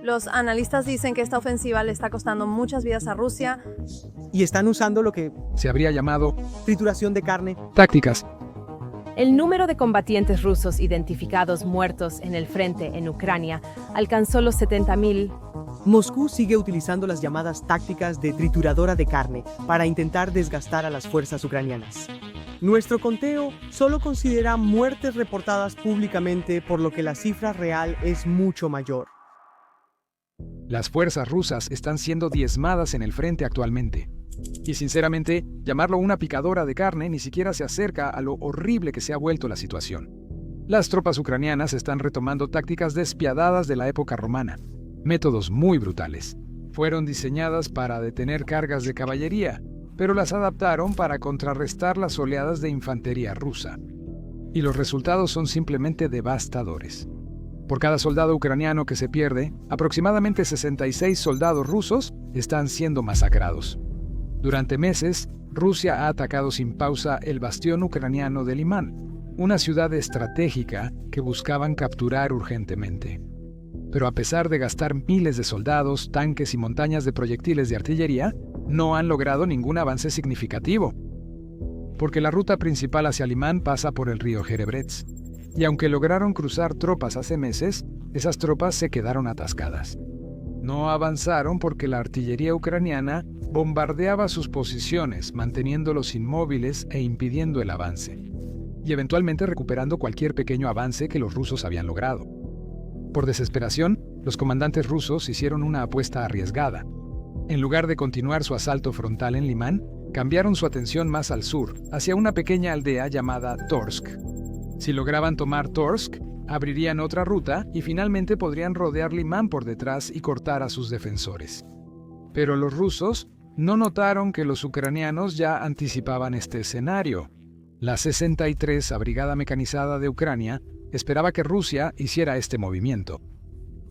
Los analistas dicen que esta ofensiva le está costando muchas vidas a Rusia. Y están usando lo que Se habría llamado trituración de carne. tácticas. El número de combatientes rusos identificados muertos en el frente en Ucrania alcanzó los 70.000. Moscú sigue utilizando las llamadas tácticas de trituradora de carne para intentar desgastar a las fuerzas ucranianas. Nuestro conteo solo considera muertes reportadas públicamente, por lo que la cifra real es mucho mayor. Las fuerzas rusas están siendo diezmadas en el frente actualmente. Y sinceramente, llamarlo una picadora de carne ni siquiera se acerca a lo horrible que se ha vuelto la situación. Las tropas ucranianas están retomando tácticas despiadadas de la época romana. Métodos muy brutales. Fueron diseñadas para detener cargas de caballería, pero las adaptaron para contrarrestar las oleadas de infantería rusa. Y los resultados son simplemente devastadores. Por cada soldado ucraniano que se pierde, aproximadamente 66 soldados rusos están siendo masacrados. Durante meses, Rusia ha atacado sin pausa el bastión ucraniano de Limán, una ciudad estratégica que buscaban capturar urgentemente. Pero a pesar de gastar miles de soldados, tanques y montañas de proyectiles de artillería, no han logrado ningún avance significativo. Porque la ruta principal hacia Limán pasa por el río Jerebrets. Y aunque lograron cruzar tropas hace meses, esas tropas se quedaron atascadas. No avanzaron porque la artillería ucraniana bombardeaba sus posiciones, manteniéndolos inmóviles e impidiendo el avance, y eventualmente recuperando cualquier pequeño avance que los rusos habían logrado. Por desesperación, los comandantes rusos hicieron una apuesta arriesgada. En lugar de continuar su asalto frontal en Limán, cambiaron su atención más al sur, hacia una pequeña aldea llamada Torsk. Si lograban tomar Torsk, abrirían otra ruta y finalmente podrían rodear Limán por detrás y cortar a sus defensores. Pero los rusos no notaron que los ucranianos ya anticipaban este escenario. La 63 Brigada Mecanizada de Ucrania esperaba que Rusia hiciera este movimiento.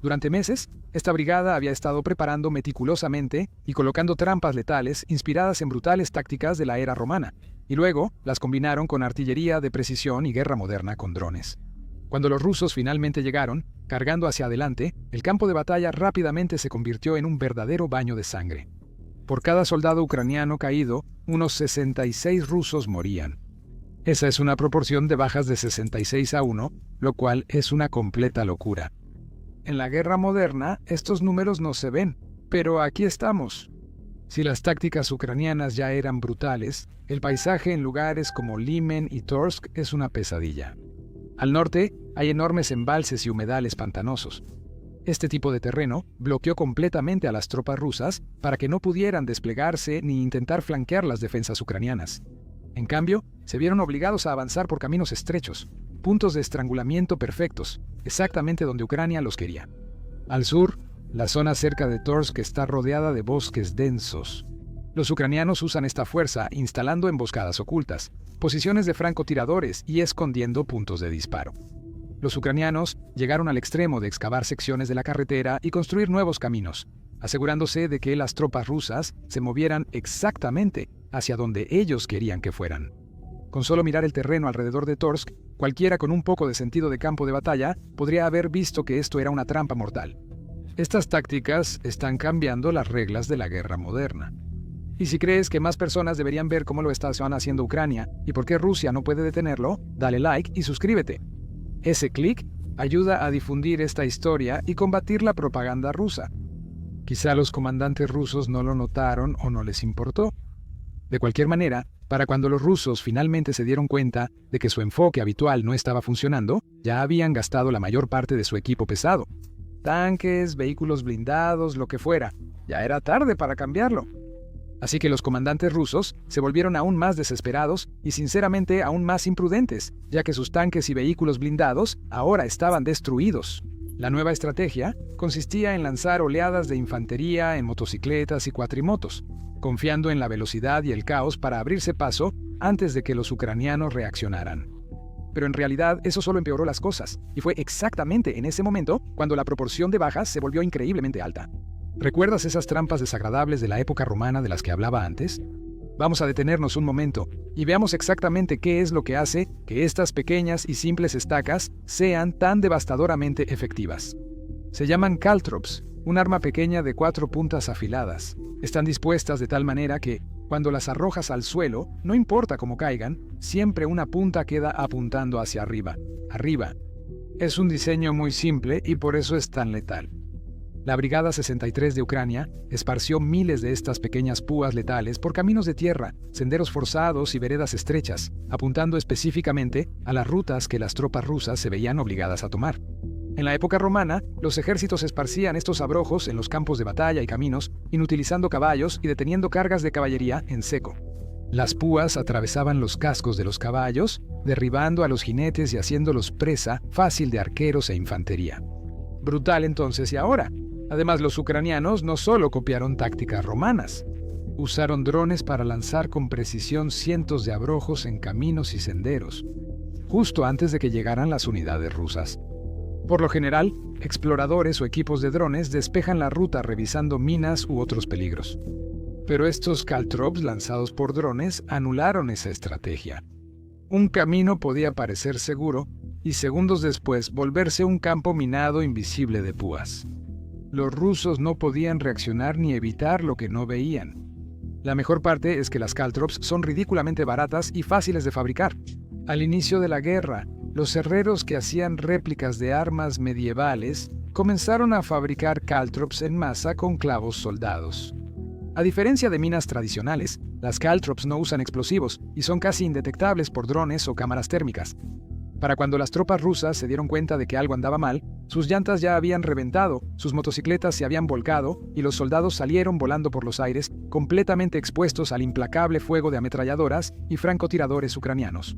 Durante meses, esta brigada había estado preparando meticulosamente y colocando trampas letales inspiradas en brutales tácticas de la era romana, y luego las combinaron con artillería de precisión y guerra moderna con drones. Cuando los rusos finalmente llegaron, cargando hacia adelante, el campo de batalla rápidamente se convirtió en un verdadero baño de sangre. Por cada soldado ucraniano caído, unos 66 rusos morían. Esa es una proporción de bajas de 66-1, lo cual es una completa locura. En la guerra moderna, estos números no se ven, pero aquí estamos. Si las tácticas ucranianas ya eran brutales, el paisaje en lugares como Limen y Torsk es una pesadilla. Al norte, hay enormes embalses y humedales pantanosos. Este tipo de terreno bloqueó completamente a las tropas rusas para que no pudieran desplegarse ni intentar flanquear las defensas ucranianas. En cambio, se vieron obligados a avanzar por caminos estrechos, puntos de estrangulamiento perfectos, exactamente donde Ucrania los quería. Al sur, la zona cerca de Torsk está rodeada de bosques densos. Los ucranianos usan esta fuerza instalando emboscadas ocultas, posiciones de francotiradores y escondiendo puntos de disparo. Los ucranianos llegaron al extremo de excavar secciones de la carretera y construir nuevos caminos, asegurándose de que las tropas rusas se movieran exactamente hacia donde ellos querían que fueran. Con solo mirar el terreno alrededor de Torsk, cualquiera con un poco de sentido de campo de batalla podría haber visto que esto era una trampa mortal. Estas tácticas están cambiando las reglas de la guerra moderna. Y si crees que más personas deberían ver cómo lo están haciendo Ucrania y por qué Rusia no puede detenerlo, dale like y suscríbete. Ese clic ayuda a difundir esta historia y combatir la propaganda rusa. Quizá los comandantes rusos no lo notaron o no les importó. De cualquier manera, para cuando los rusos finalmente se dieron cuenta de que su enfoque habitual no estaba funcionando, ya habían gastado la mayor parte de su equipo pesado. Tanques, vehículos blindados, lo que fuera. Ya era tarde para cambiarlo. Así que los comandantes rusos se volvieron aún más desesperados y sinceramente aún más imprudentes, ya que sus tanques y vehículos blindados ahora estaban destruidos. La nueva estrategia consistía en lanzar oleadas de infantería en motocicletas y cuatrimotos, confiando en la velocidad y el caos para abrirse paso antes de que los ucranianos reaccionaran. Pero en realidad eso solo empeoró las cosas, y fue exactamente en ese momento cuando la proporción de bajas se volvió increíblemente alta. ¿Recuerdas esas trampas desagradables de la época romana de las que hablaba antes? Vamos a detenernos un momento y veamos exactamente qué es lo que hace que estas pequeñas y simples estacas sean tan devastadoramente efectivas. Se llaman caltrops un arma pequeña de 4 puntas afiladas. Están dispuestas de tal manera que, cuando las arrojas al suelo, no importa cómo caigan, siempre una punta queda apuntando hacia arriba. Arriba. Es un diseño muy simple y por eso es tan letal. La Brigada 63 de Ucrania esparció miles de estas pequeñas púas letales por caminos de tierra, senderos forzados y veredas estrechas, apuntando específicamente a las rutas que las tropas rusas se veían obligadas a tomar. En la época romana, los ejércitos esparcían estos abrojos en los campos de batalla y caminos, inutilizando caballos y deteniendo cargas de caballería en seco. Las púas atravesaban los cascos de los caballos, derribando a los jinetes y haciéndolos presa fácil de arqueros e infantería. Brutal entonces y ahora. Además, los ucranianos no solo copiaron tácticas romanas, usaron drones para lanzar con precisión cientos de abrojos en caminos y senderos, justo antes de que llegaran las unidades rusas. Por lo general, exploradores o equipos de drones despejan la ruta revisando minas u otros peligros. Pero estos caltrops lanzados por drones anularon esa estrategia. Un camino podía parecer seguro y segundos después volverse un campo minado invisible de púas. Los rusos no podían reaccionar ni evitar lo que no veían. La mejor parte es que las caltrops son ridículamente baratas y fáciles de fabricar. Al inicio de la guerra, los herreros que hacían réplicas de armas medievales comenzaron a fabricar caltrops en masa con clavos soldados. A diferencia de minas tradicionales, las caltrops no usan explosivos y son casi indetectables por drones o cámaras térmicas. Para cuando las tropas rusas se dieron cuenta de que algo andaba mal, sus llantas ya habían reventado, sus motocicletas se habían volcado y los soldados salieron volando por los aires, completamente expuestos al implacable fuego de ametralladoras y francotiradores ucranianos.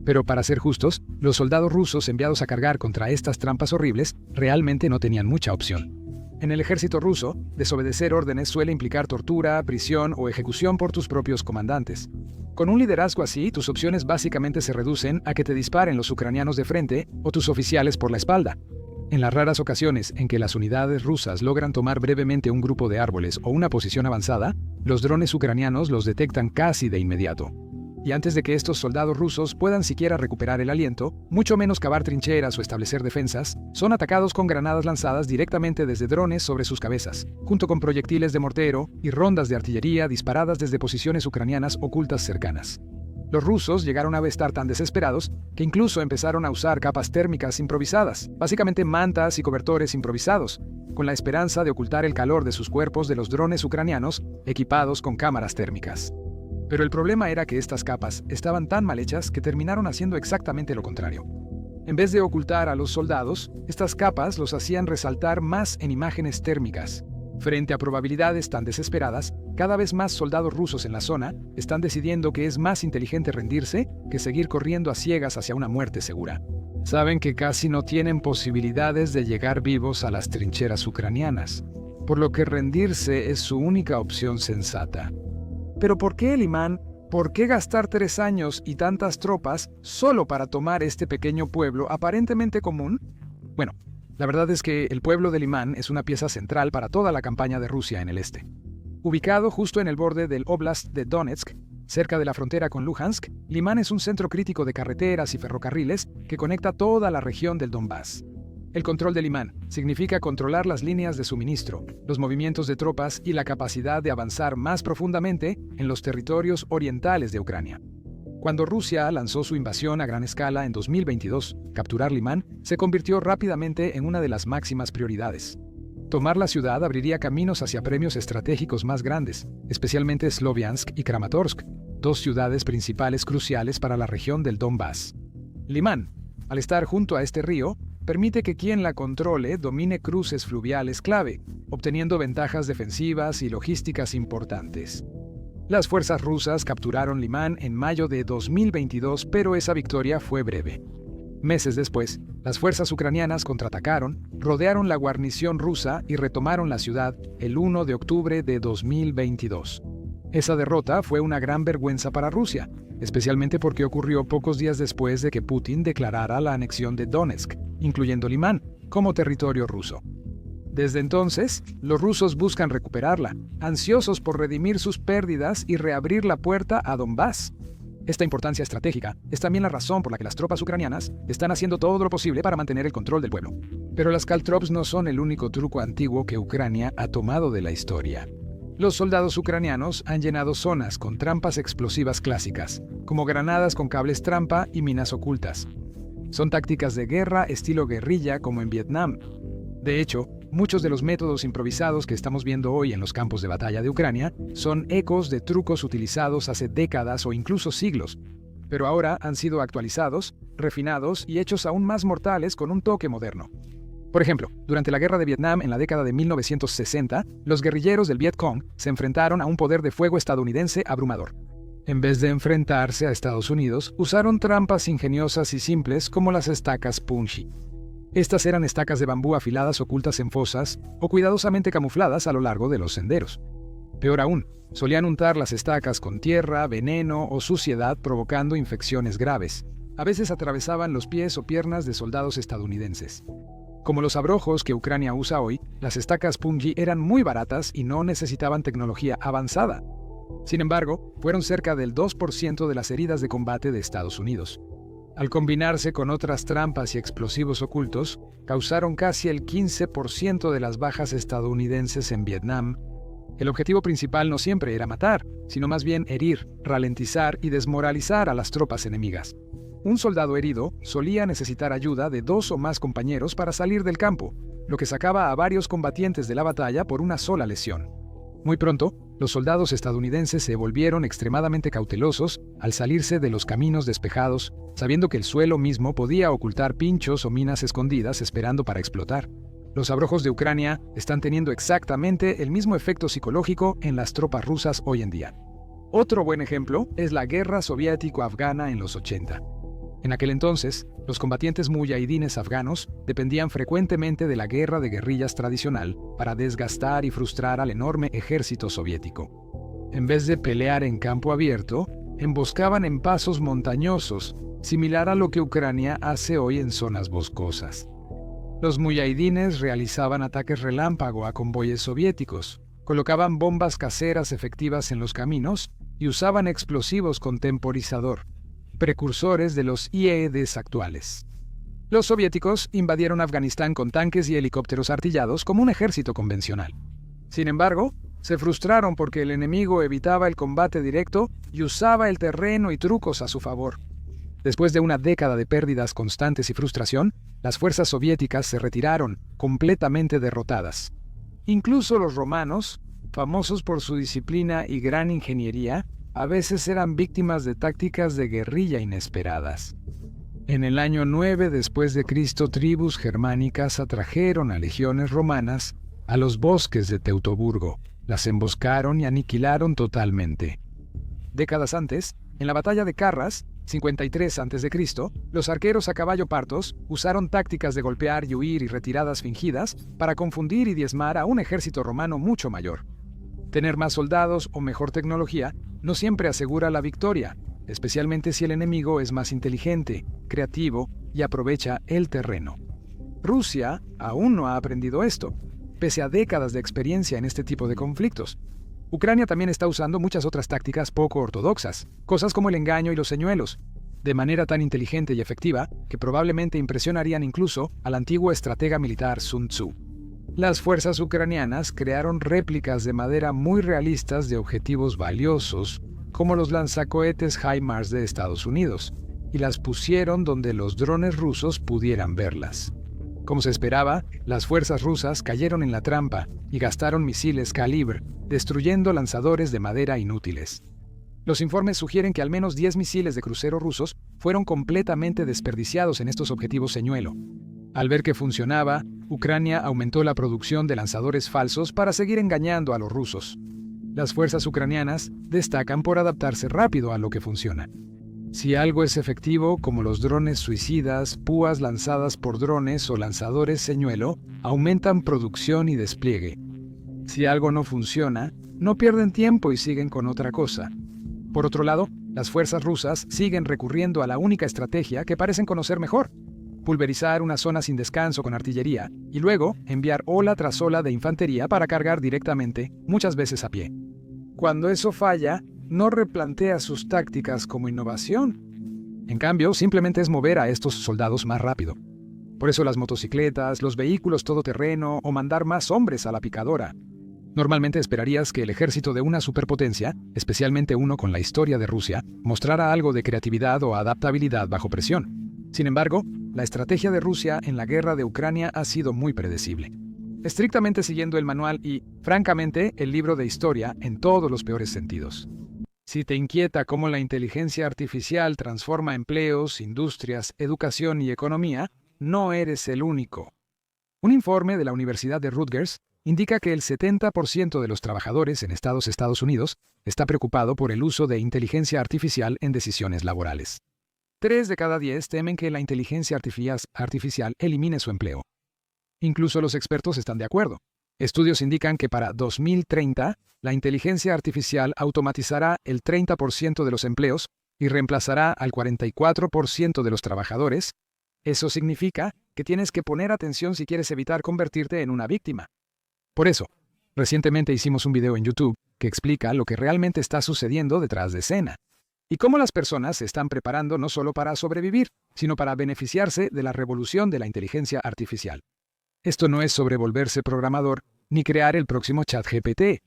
Pero para ser justos, los soldados rusos enviados a cargar contra estas trampas horribles realmente no tenían mucha opción. En el ejército ruso, desobedecer órdenes suele implicar tortura, prisión o ejecución por tus propios comandantes. Con un liderazgo así, tus opciones básicamente se reducen a que te disparen los ucranianos de frente o tus oficiales por la espalda. En las raras ocasiones en que las unidades rusas logran tomar brevemente un grupo de árboles o una posición avanzada, los drones ucranianos los detectan casi de inmediato. Y antes de que estos soldados rusos puedan siquiera recuperar el aliento, mucho menos cavar trincheras o establecer defensas, son atacados con granadas lanzadas directamente desde drones sobre sus cabezas, junto con proyectiles de mortero y rondas de artillería disparadas desde posiciones ucranianas ocultas cercanas. Los rusos llegaron a estar tan desesperados que incluso empezaron a usar capas térmicas improvisadas, básicamente mantas y cobertores improvisados, con la esperanza de ocultar el calor de sus cuerpos de los drones ucranianos equipados con cámaras térmicas. Pero el problema era que estas capas estaban tan mal hechas que terminaron haciendo exactamente lo contrario. En vez de ocultar a los soldados, estas capas los hacían resaltar más en imágenes térmicas. Frente a probabilidades tan desesperadas, cada vez más soldados rusos en la zona están decidiendo que es más inteligente rendirse que seguir corriendo a ciegas hacia una muerte segura. Saben que casi no tienen posibilidades de llegar vivos a las trincheras ucranianas, por lo que rendirse es su única opción sensata. Pero ¿por qué Limán? ¿Por qué gastar 3 años y tantas tropas solo para tomar este pequeño pueblo aparentemente común? Bueno, la verdad es que el pueblo de Limán es una pieza central para toda la campaña de Rusia en el este. Ubicado justo en el borde del Oblast de Donetsk, cerca de la frontera con Luhansk, Limán es un centro crítico de carreteras y ferrocarriles que conecta toda la región del Donbass. El control de Limán significa controlar las líneas de suministro, los movimientos de tropas y la capacidad de avanzar más profundamente en los territorios orientales de Ucrania. Cuando Rusia lanzó su invasión a gran escala en 2022, capturar Limán se convirtió rápidamente en una de las máximas prioridades. Tomar la ciudad abriría caminos hacia premios estratégicos más grandes, especialmente Sloviansk y Kramatorsk, 2 ciudades principales cruciales para la región del Donbass. Limán, al estar junto a este río, permite que quien la controle domine cruces fluviales clave, obteniendo ventajas defensivas y logísticas importantes. Las fuerzas rusas capturaron Limán en mayo de 2022, pero esa victoria fue breve. Meses después, las fuerzas ucranianas contraatacaron, rodearon la guarnición rusa y retomaron la ciudad el 1 de octubre de 2022. Esa derrota fue una gran vergüenza para Rusia, especialmente porque ocurrió pocos días después de que Putin declarara la anexión de Donetsk, incluyendo Limán, como territorio ruso. Desde entonces, los rusos buscan recuperarla, ansiosos por redimir sus pérdidas y reabrir la puerta a Donbass. Esta importancia estratégica es también la razón por la que las tropas ucranianas están haciendo todo lo posible para mantener el control del pueblo. Pero las caltrops no son el único truco antiguo que Ucrania ha tomado de la historia. Los soldados ucranianos han llenado zonas con trampas explosivas clásicas, como granadas con cables trampa y minas ocultas. Son tácticas de guerra estilo guerrilla como en Vietnam. De hecho, muchos de los métodos improvisados que estamos viendo hoy en los campos de batalla de Ucrania son ecos de trucos utilizados hace décadas o incluso siglos, pero ahora han sido actualizados, refinados y hechos aún más mortales con un toque moderno. Por ejemplo, durante la guerra de Vietnam en la década de 1960, los guerrilleros del Viet Cong se enfrentaron a un poder de fuego estadounidense abrumador. En vez de enfrentarse a Estados Unidos, usaron trampas ingeniosas y simples como las estacas Punji. Estas eran estacas de bambú afiladas ocultas en fosas o cuidadosamente camufladas a lo largo de los senderos. Peor aún, solían untar las estacas con tierra, veneno o suciedad provocando infecciones graves. A veces atravesaban los pies o piernas de soldados estadounidenses. Como los abrojos que Ucrania usa hoy, las estacas Punji eran muy baratas y no necesitaban tecnología avanzada. Sin embargo, fueron cerca del 2% de las heridas de combate de Estados Unidos. Al combinarse con otras trampas y explosivos ocultos, causaron casi el 15% de las bajas estadounidenses en Vietnam. El objetivo principal no siempre era matar, sino más bien herir, ralentizar y desmoralizar a las tropas enemigas. Un soldado herido solía necesitar ayuda de 2 o más compañeros para salir del campo, lo que sacaba a varios combatientes de la batalla por una sola lesión. Muy pronto, los soldados estadounidenses se volvieron extremadamente cautelosos al salirse de los caminos despejados, sabiendo que el suelo mismo podía ocultar pinchos o minas escondidas esperando para explotar. Los abrojos de Ucrania están teniendo exactamente el mismo efecto psicológico en las tropas rusas hoy en día. Otro buen ejemplo es la guerra soviético-afgana en los 80. En aquel entonces, los combatientes muyahidines afganos dependían frecuentemente de la guerra de guerrillas tradicional para desgastar y frustrar al enorme ejército soviético. En vez de pelear en campo abierto, emboscaban en pasos montañosos, similar a lo que Ucrania hace hoy en zonas boscosas. Los muyahidines realizaban ataques relámpago a convoyes soviéticos, colocaban bombas caseras efectivas en los caminos y usaban explosivos con temporizador, precursores de los IEDs actuales. Los soviéticos invadieron Afganistán con tanques y helicópteros artillados como un ejército convencional. Sin embargo, se frustraron porque el enemigo evitaba el combate directo y usaba el terreno y trucos a su favor. Después de una década de pérdidas constantes y frustración, las fuerzas soviéticas se retiraron, completamente derrotadas. Incluso los romanos, famosos por su disciplina y gran ingeniería, a veces eran víctimas de tácticas de guerrilla inesperadas. En el año 9 después de Cristo, tribus germánicas atrajeron a legiones romanas a los bosques de Teutoburgo, las emboscaron y aniquilaron totalmente. Décadas antes, en la batalla de Carras, 53 a.C., los arqueros a caballo partos usaron tácticas de golpear y huir y retiradas fingidas para confundir y diezmar a un ejército romano mucho mayor. Tener más soldados o mejor tecnología no siempre asegura la victoria, especialmente si el enemigo es más inteligente, creativo y aprovecha el terreno. Rusia aún no ha aprendido esto, pese a décadas de experiencia en este tipo de conflictos. Ucrania también está usando muchas otras tácticas poco ortodoxas, cosas como el engaño y los señuelos, de manera tan inteligente y efectiva que probablemente impresionarían incluso al antiguo estratega militar Sun Tzu. Las fuerzas ucranianas crearon réplicas de madera muy realistas de objetivos valiosos, como los lanzacohetes HIMARS de Estados Unidos, y las pusieron donde los drones rusos pudieran verlas. Como se esperaba, las fuerzas rusas cayeron en la trampa y gastaron misiles Kalibr, destruyendo lanzadores de madera inútiles. Los informes sugieren que al menos 10 misiles de crucero rusos fueron completamente desperdiciados en estos objetivos señuelo. Al ver que funcionaba, Ucrania aumentó la producción de lanzadores falsos para seguir engañando a los rusos. Las fuerzas ucranianas destacan por adaptarse rápido a lo que funciona. Si algo es efectivo, como los drones suicidas, púas lanzadas por drones o lanzadores señuelo, aumentan producción y despliegue. Si algo no funciona, no pierden tiempo y siguen con otra cosa. Por otro lado, las fuerzas rusas siguen recurriendo a la única estrategia que parecen conocer mejor: pulverizar una zona sin descanso con artillería y luego enviar ola tras ola de infantería para cargar directamente, muchas veces a pie. Cuando eso falla, no replantea sus tácticas como innovación. En cambio, simplemente es mover a estos soldados más rápido. Por eso las motocicletas, los vehículos todoterreno o mandar más hombres a la picadora. Normalmente esperarías que el ejército de una superpotencia, especialmente uno con la historia de Rusia, mostrara algo de creatividad o adaptabilidad bajo presión. Sin embargo, la estrategia de Rusia en la guerra de Ucrania ha sido muy predecible. Estrictamente siguiendo el manual y, francamente, el libro de historia en todos los peores sentidos. Si te inquieta cómo la inteligencia artificial transforma empleos, industrias, educación y economía, no eres el único. Un informe de la Universidad de Rutgers indica que el 70% de los trabajadores en Estados Unidos está preocupado por el uso de inteligencia artificial en decisiones laborales. 3 de cada 10 temen que la inteligencia artificial elimine su empleo. Incluso los expertos están de acuerdo. Estudios indican que para 2030, la inteligencia artificial automatizará el 30% de los empleos y reemplazará al 44% de los trabajadores. Eso significa que tienes que poner atención si quieres evitar convertirte en una víctima. Por eso, recientemente hicimos un video en YouTube que explica lo que realmente está sucediendo detrás de escena y cómo las personas se están preparando no solo para sobrevivir, sino para beneficiarse de la revolución de la inteligencia artificial. Esto no es sobre volverse programador ni crear el próximo ChatGPT.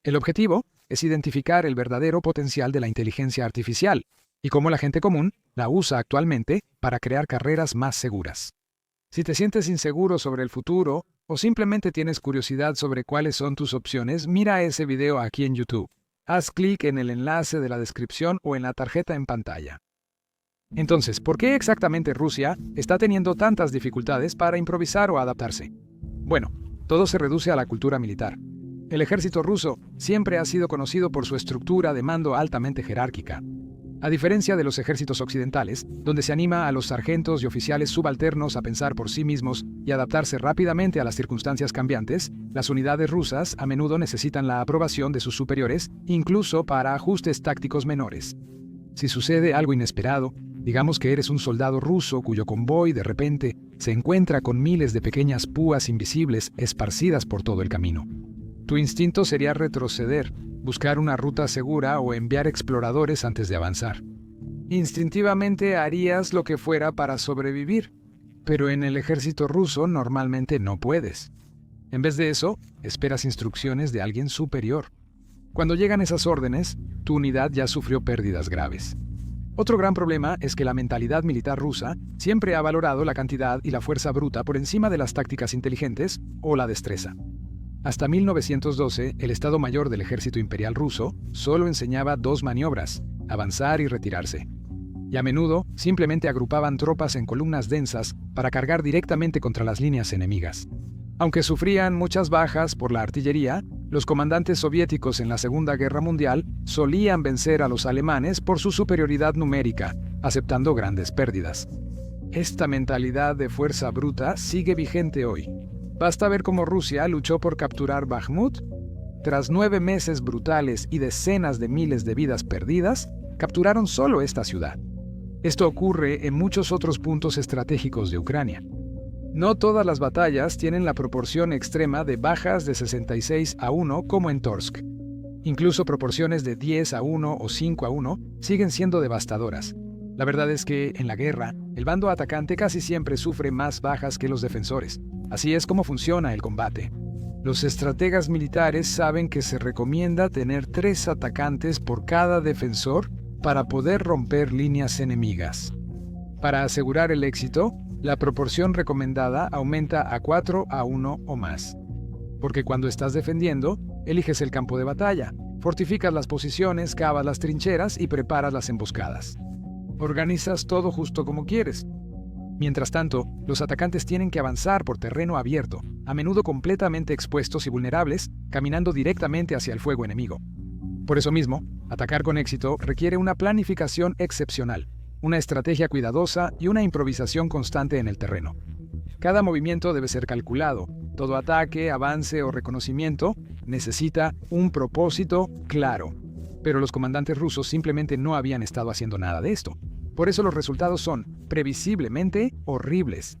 El objetivo es identificar el verdadero potencial de la inteligencia artificial y cómo la gente común la usa actualmente para crear carreras más seguras. Si te sientes inseguro sobre el futuro o simplemente tienes curiosidad sobre cuáles son tus opciones, mira ese video aquí en YouTube. Haz clic en el enlace de la descripción o en la tarjeta en pantalla. Entonces, ¿por qué exactamente Rusia está teniendo tantas dificultades para improvisar o adaptarse? Bueno, todo se reduce a la cultura militar. El ejército ruso siempre ha sido conocido por su estructura de mando altamente jerárquica. A diferencia de los ejércitos occidentales, donde se anima a los sargentos y oficiales subalternos a pensar por sí mismos y adaptarse rápidamente a las circunstancias cambiantes, las unidades rusas a menudo necesitan la aprobación de sus superiores, incluso para ajustes tácticos menores. Si sucede algo inesperado, digamos que eres un soldado ruso cuyo convoy de repente se encuentra con miles de pequeñas púas invisibles esparcidas por todo el camino. Tu instinto sería retroceder, buscar una ruta segura o enviar exploradores antes de avanzar. Instintivamente harías lo que fuera para sobrevivir, pero en el ejército ruso normalmente no puedes. En vez de eso, esperas instrucciones de alguien superior. Cuando llegan esas órdenes, tu unidad ya sufrió pérdidas graves. Otro gran problema es que la mentalidad militar rusa siempre ha valorado la cantidad y la fuerza bruta por encima de las tácticas inteligentes o la destreza. Hasta 1912, el Estado Mayor del Ejército Imperial Ruso solo enseñaba 2 maniobras: avanzar y retirarse. Y a menudo simplemente agrupaban tropas en columnas densas para cargar directamente contra las líneas enemigas. Aunque sufrían muchas bajas por la artillería, los comandantes soviéticos en la Segunda Guerra Mundial solían vencer a los alemanes por su superioridad numérica, aceptando grandes pérdidas. Esta mentalidad de fuerza bruta sigue vigente hoy. Basta ver cómo Rusia luchó por capturar Bakhmut. Tras 9 meses brutales y decenas de miles de vidas perdidas, capturaron solo esta ciudad. Esto ocurre en muchos otros puntos estratégicos de Ucrania. No todas las batallas tienen la proporción extrema de bajas de 66-1 como en Torsk. Incluso proporciones de 10-1 o 5-1 siguen siendo devastadoras. La verdad es que, en la guerra, el bando atacante casi siempre sufre más bajas que los defensores. Así es como funciona el combate. Los estrategas militares saben que se recomienda tener 3 atacantes por cada defensor para poder romper líneas enemigas. Para asegurar el éxito, la proporción recomendada aumenta a 4-1 o más. Porque cuando estás defendiendo, eliges el campo de batalla, fortificas las posiciones, cavas las trincheras y preparas las emboscadas. Organizas todo justo como quieres. Mientras tanto, los atacantes tienen que avanzar por terreno abierto, a menudo completamente expuestos y vulnerables, caminando directamente hacia el fuego enemigo. Por eso mismo, atacar con éxito requiere una planificación excepcional, una estrategia cuidadosa y una improvisación constante en el terreno. Cada movimiento debe ser calculado. Todo ataque, avance o reconocimiento necesita un propósito claro. Pero los comandantes rusos simplemente no habían estado haciendo nada de esto. Por eso los resultados son, previsiblemente, horribles.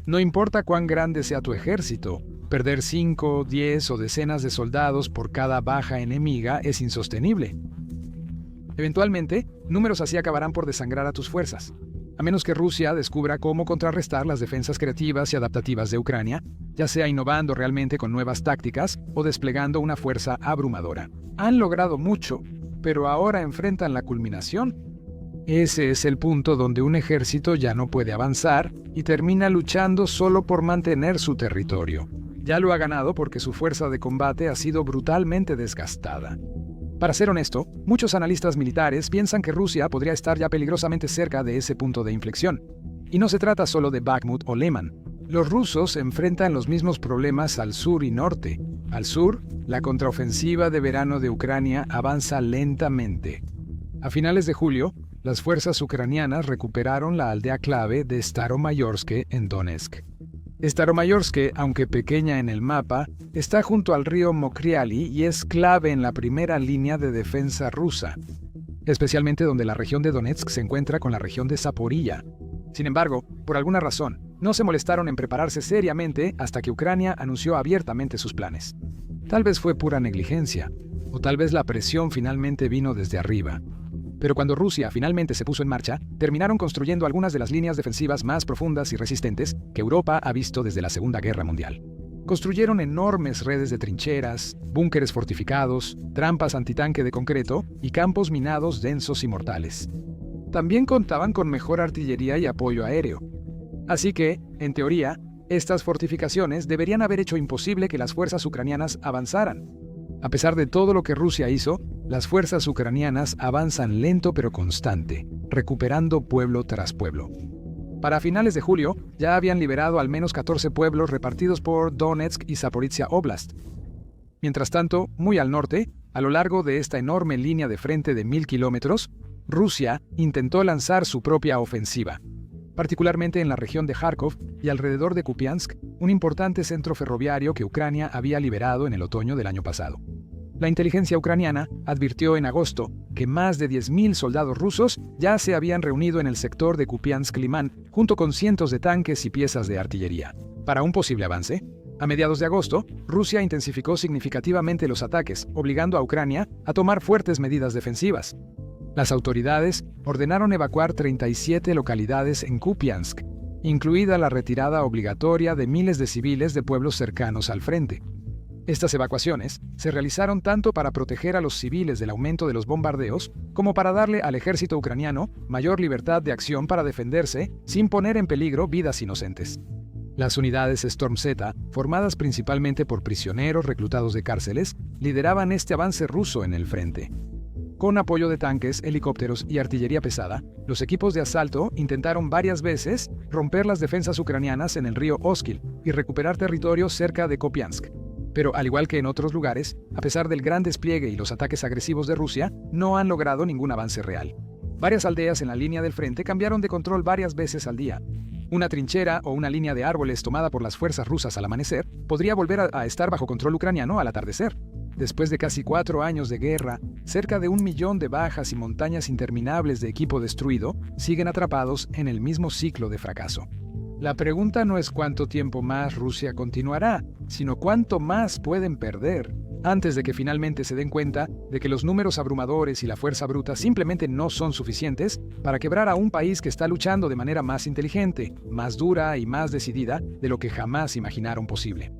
No importa cuán grande sea tu ejército, perder 5, 10 o decenas de soldados por cada baja enemiga es insostenible. Eventualmente, números así acabarán por desangrar a tus fuerzas. a menos que Rusia descubra cómo contrarrestar las defensas creativas y adaptativas de Ucrania, ya sea innovando realmente con nuevas tácticas o desplegando una fuerza abrumadora. Han logrado mucho, pero ahora enfrentan la culminación. Ese es el punto donde un ejército ya no puede avanzar y termina luchando solo por mantener su territorio. Ya lo ha ganado porque su fuerza de combate ha sido brutalmente desgastada. Para ser honesto, muchos analistas militares piensan que Rusia podría estar ya peligrosamente cerca de ese punto de inflexión. Y no se trata solo de Bakhmut o Leman. Los rusos enfrentan los mismos problemas al sur y norte. Al sur, la contraofensiva de verano de Ucrania avanza lentamente. A finales de julio, las fuerzas ucranianas recuperaron la aldea clave de Staromayorsk en Donetsk. Staromayorsk, aunque pequeña en el mapa, está junto al río Mokriali y es clave en la primera línea de defensa rusa, especialmente donde la región de Donetsk se encuentra con la región de Zaporilla. Sin embargo, por alguna razón, no se molestaron en prepararse seriamente hasta que Ucrania anunció abiertamente sus planes. Tal vez fue pura negligencia, o tal vez la presión finalmente vino desde arriba. Pero cuando Rusia finalmente se puso en marcha, terminaron construyendo algunas de las líneas defensivas más profundas y resistentes que Europa ha visto desde la Segunda Guerra Mundial. Construyeron enormes redes de trincheras, búnkeres fortificados, trampas antitanque de concreto y campos minados densos y mortales. También contaban con mejor artillería y apoyo aéreo. Así que, en teoría, estas fortificaciones deberían haber hecho imposible que las fuerzas ucranianas avanzaran. A pesar de todo lo que Rusia hizo, las fuerzas ucranianas avanzan lento pero constante, recuperando pueblo tras pueblo. Para finales de julio, ya habían liberado al menos 14 pueblos repartidos por Donetsk y Zaporizhia Oblast. Mientras tanto, muy al norte, a lo largo de esta enorme línea de frente de 1000 kilómetros, Rusia intentó lanzar su propia ofensiva, particularmente en la región de Kharkov y alrededor de Kupiansk, un importante centro ferroviario que Ucrania había liberado en el otoño del año pasado. La inteligencia ucraniana advirtió en agosto que más de 10.000 soldados rusos ya se habían reunido en el sector de Kupiansk-Liman, junto con cientos de tanques y piezas de artillería. Para un posible avance, a mediados de agosto, Rusia intensificó significativamente los ataques, obligando a Ucrania a tomar fuertes medidas defensivas. Las autoridades ordenaron evacuar 37 localidades en Kupiansk, incluida la retirada obligatoria de miles de civiles de pueblos cercanos al frente. Estas evacuaciones se realizaron tanto para proteger a los civiles del aumento de los bombardeos, como para darle al ejército ucraniano mayor libertad de acción para defenderse sin poner en peligro vidas inocentes. Las unidades Storm Z, formadas principalmente por prisioneros reclutados de cárceles, lideraban este avance ruso en el frente. Con apoyo de tanques, helicópteros y artillería pesada, los equipos de asalto intentaron varias veces romper las defensas ucranianas en el río Oskil y recuperar territorio cerca de Kupiansk. Pero al igual que en otros lugares, a pesar del gran despliegue y los ataques agresivos de Rusia, no han logrado ningún avance real. Varias aldeas en la línea del frente cambiaron de control varias veces al día. Una trinchera o una línea de árboles tomada por las fuerzas rusas al amanecer podría volver a estar bajo control ucraniano al atardecer. Después de casi 4 años de guerra, cerca de 1 millón de bajas y montañas interminables de equipo destruido siguen atrapados en el mismo ciclo de fracaso. La pregunta no es cuánto tiempo más Rusia continuará, sino cuánto más pueden perder, antes de que finalmente se den cuenta de que los números abrumadores y la fuerza bruta simplemente no son suficientes para quebrar a un país que está luchando de manera más inteligente, más dura y más decidida de lo que jamás imaginaron posible.